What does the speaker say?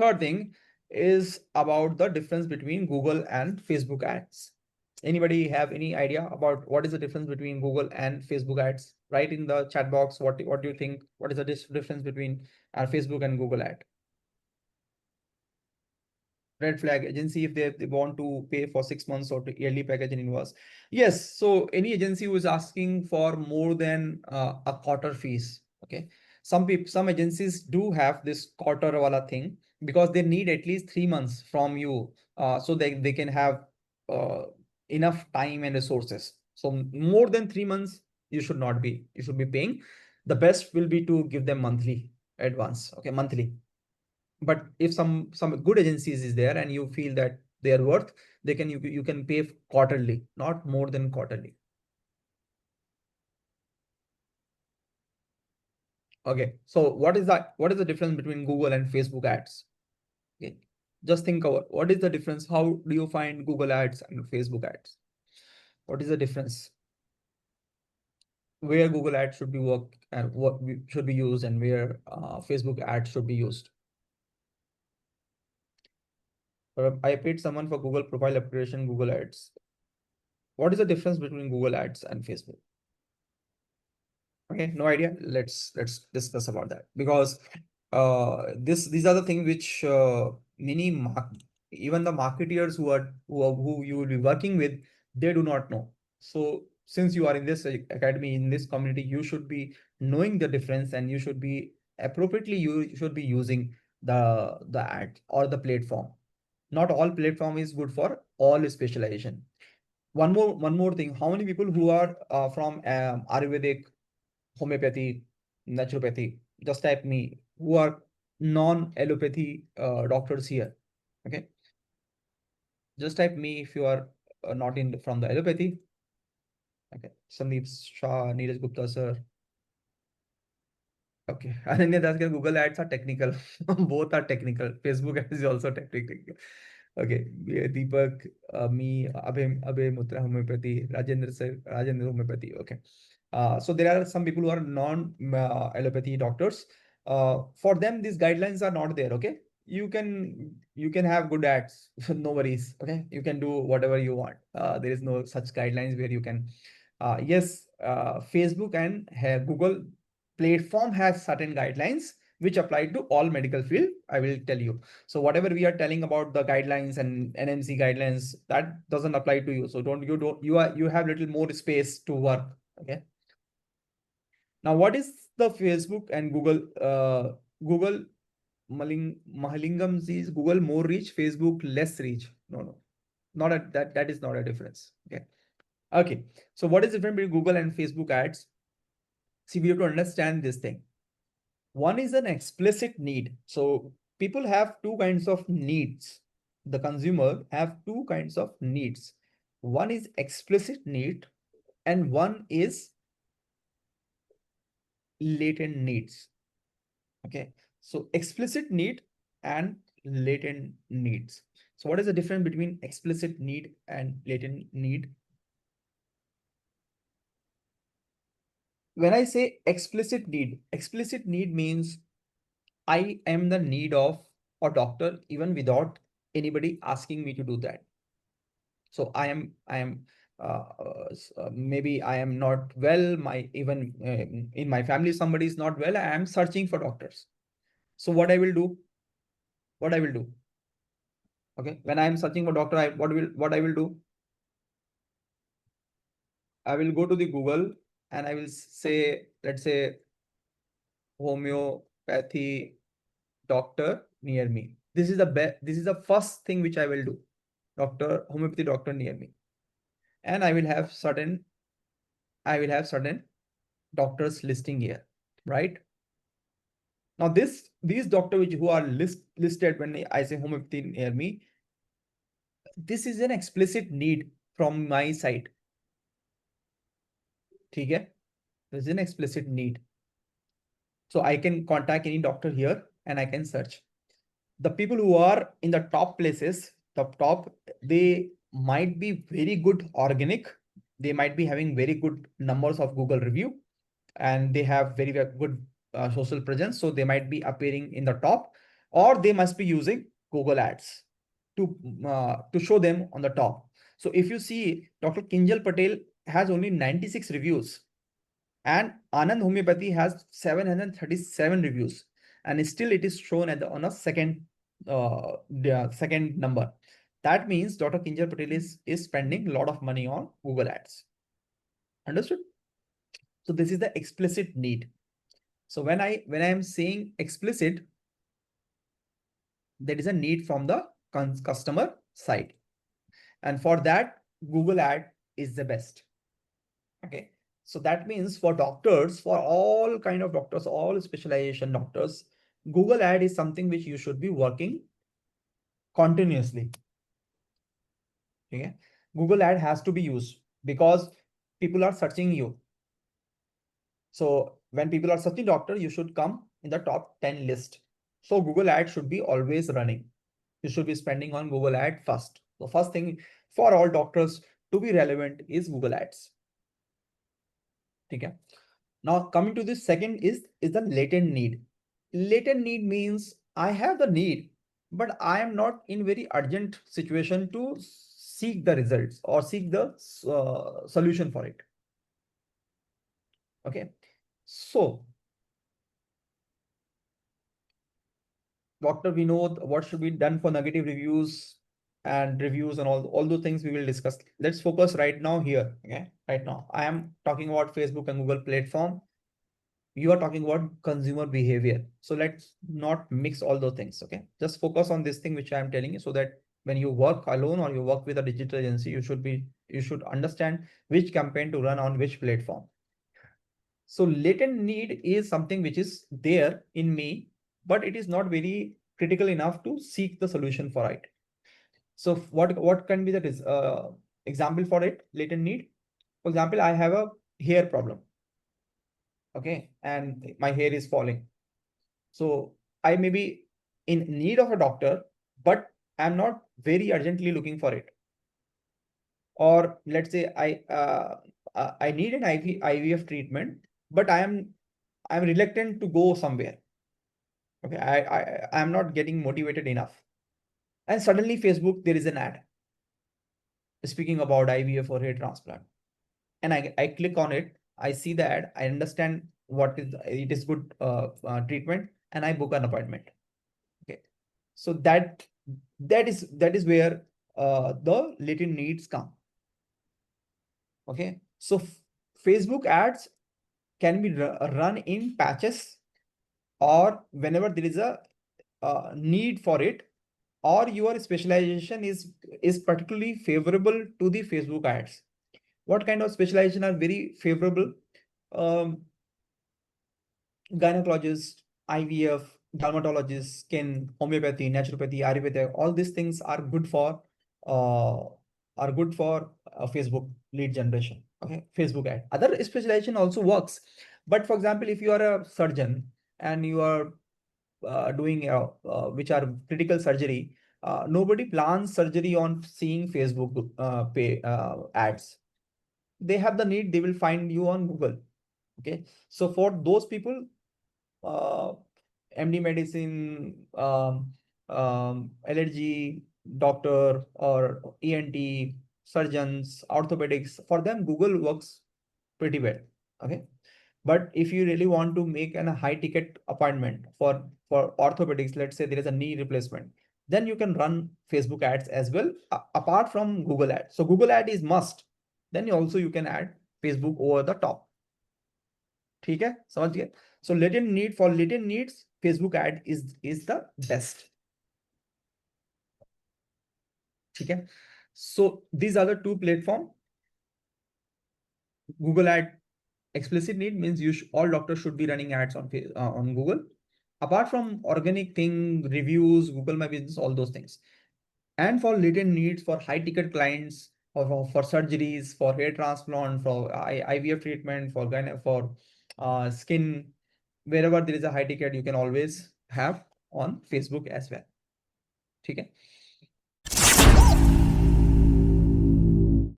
third thing is about the difference between Google and Facebook ads. Anybody have any idea about what is the difference between Google and Facebook ads? Write in the chat box what do you think? What is the difference between Facebook and Google ad? Red flag agency, if they want to pay for 6 months or yearly package in invoice. Yes, so any agency who is asking for more than a quarter fees, okay. Some agencies do have this quarter wala thing because they need at least 3 months from you, so they can have uh, enough time and resources. So more than 3 months you should be paying. The best will be to give them monthly advance, okay, monthly. But if some good agencies is there and you feel that they are worth, you can pay quarterly, not more than quarterly. Okay, so what is the difference between Google and Facebook ads? Okay, just think about what is the difference. How do you find Google ads and Facebook ads? What is the difference? Where Google ads should be worked and what should be used, and where Facebook ads should be used? I paid someone for Google profile upgradation, Google ads. What is the difference between Google ads and Facebook? Okay, no idea. Let's discuss about that, because these are the things which even the marketeers who you will be working with, they do not know. So since you are in this academy, in this community, you should be knowing the difference, and you should be appropriately, you should be using the ad or the platform. Not all platform is good for all specialization. One more thing. How many people who are from Ayurvedic, homeopathy, naturopathy, just type me, who are non-allopathy doctors here? Okay, just type me if you are not in from the allopathy. Okay, Sandeep Shah, Neeraj Gupta sir. Okay, Ananya Das, Google ads are technical. Both are technical. Facebook ads is also technical. Okay, Deepak, me, Abhay Mutra homeopathy, Rajendra homeopathy. Okay. So there are some people who are non-allopathy doctors. For them, these guidelines are not there. Okay, you can have good ads, no worries. Okay, you can do whatever you want. There is no such guidelines where you can. Yes, Facebook and Google platform has certain guidelines which apply to all medical field. I will tell you. So whatever we are telling about the guidelines and NMC guidelines, that doesn't apply to you. So you have little more space to work. Okay. Now, what is the Facebook and Google? Google Mahalingam is Google more reach, Facebook less reach. No, not that is not a difference. Okay. Okay. So what is the difference between Google and Facebook ads? See, we have to understand this thing. One is an explicit need. So people have two kinds of needs. The consumer have two kinds of needs. One is explicit need and one is latent needs. Okay. So explicit need and latent needs. So what is the difference between explicit need and latent need? When I say explicit need means I am the need of a doctor even without anybody asking me to do that. So I am maybe I am not well. My even in my family somebody is not well. I am searching for doctors. So what I will do? What I will do? Okay, when I am searching for doctor, what I will do? I will go to the Google and I will say, let's say, homeopathy doctor near me. This is the best. This is the first thing which I will do. Homeopathy doctor near me, and I will have certain doctors listing here, right? Now these doctors who are listed when I say homeopathy near me, this is an explicit need from my side. Okay, this is an explicit need. So I can contact any doctor here and I can search. The people who are in the top places, they might be very good organic. They might be having very good numbers of Google review, and they have very good social presence. So they might be appearing in the top. or they must be using Google Ads to show them on the top. So if you see, Dr. Kinjal Patel has only 96 reviews, and Anand Homeopathy has 737 reviews, and still it is shown on a second number. That means Dr. Kinjal Patel is spending a lot of money on Google Ads. Understood? So this is the explicit need. So when I am saying explicit, there is a need from the customer side, and for that Google Ad is the best. Okay, so that means for doctors, for all kind of doctors, all specialization doctors, Google Ad is something which you should be working continuously. Okay, Google Ad has to be used because people are searching you. So when people are searching doctor, you should come in the top 10 list. So Google Ad should be always running. You should be spending on Google Ad first. The first thing for all doctors to be relevant is Google Ads. Okay. Now coming to this second is the latent need. Latent need means I have the need, but I am not in very urgent situation to seek the results or seek the solution for it. Okay. So Dr. Vinod, what should be done for negative reviews and reviews and all those things we will discuss. Let's focus right now here. Okay. Right now, I am talking about Facebook and Google platform. You are talking about consumer behavior. So let's not mix all those things. Okay. Just focus on this thing which I am telling you, so that when you work alone or you work with a digital agency, you should understand which campaign to run on which platform. So latent need is something which is there in me, but it is not very critical enough to seek the solution for it. So what can be the example for it? Latent need. For example, I have a hair problem. Okay, and my hair is falling. So I may be in need of a doctor, but I'm not very urgently looking for it. Or let's say I need an IVF treatment, but I'm reluctant to go somewhere. Okay, I'm not getting motivated enough. And suddenly Facebook, there is an ad speaking about IVF or hair transplant. And I click on it, I see the ad, I understand what is it is good treatment, and I book an appointment. Okay. So that is where the latent needs come. Okay. So Facebook ads can be run in patches, or whenever there is a need for it, or your specialization is particularly favorable to the Facebook ads. What kind of specialization are very favorable? Gynecologists, IVF, dermatologists, skin, homeopathy, naturopathy, Ayurvedic, all these things uh, are good for Facebook lead generation. Okay, Facebook ad. Other specialization also works, but for example, if you are a surgeon and you are doing which are critical surgery, nobody plans surgery on seeing Facebook ads. They have the need, they will find you on Google. Okay, so for those people, uh, MD medicine, allergy doctor or ENT surgeons, orthopedics, for them Google works pretty well. Okay, but if you really want to make a high ticket appointment for orthopedics, let's say there is a knee replacement, then you can run Facebook ads as well, apart from Google ad. So Google ad is must. Then also you can add Facebook over the top. ठीक है, समझ गए? So latent need, for latent needs, Facebook ad is the best. ठीक है? So these are the two platform. Google ad explicit need means all doctors should be running ads on Google. Apart from organic thing, reviews, Google My Business, all those things. And for latent needs, for high ticket clients, or for surgeries, for hair transplant, for IVF treatment, for skin, wherever there is a high ticket, you can always have on Facebook as well. Okay.